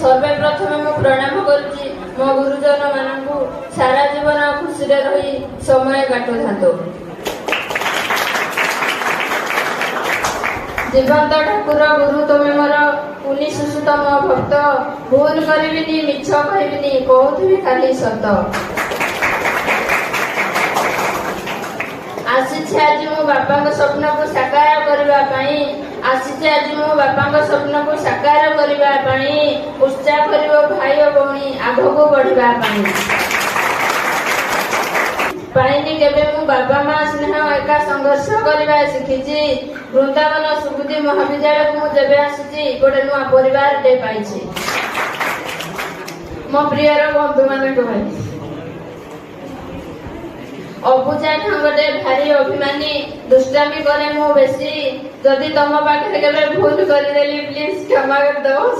सर्वप्रथम मु प्रणाम करुची मो गुरुजन मानू सारा जीवन खुशी रही समय काटुथातु। जीवंत ठाकुर गुरु तुमे मोर पुनि सुसुतम भक्त भूल करिबिनी मिछ कहबिनी कहूथिबि खाली सत। आसीछि आज मो बापा स्वप्न को साकार करने आसीछि आज मो बापा स्वप्न को साकार करने उत्साह करिबो भाई और भौणी आगको बढ़िबा पाइनी केबे मु बाबा माँ स्नेह एका संघर्ष करबा शिखिछि। वृंदावन सुबुद्धि महाविद्यालय को मु जेबे आसीछि गोटे नुआ परिवार टे पाइछि। मो प्रियर बंधु माने कहै अबुझा ढंगटे भारी अभिमानी दुष्टामी करे मु बेसी जदि तम पाखे केबे भूल करिदेली प्लीज क्षमा कर दो।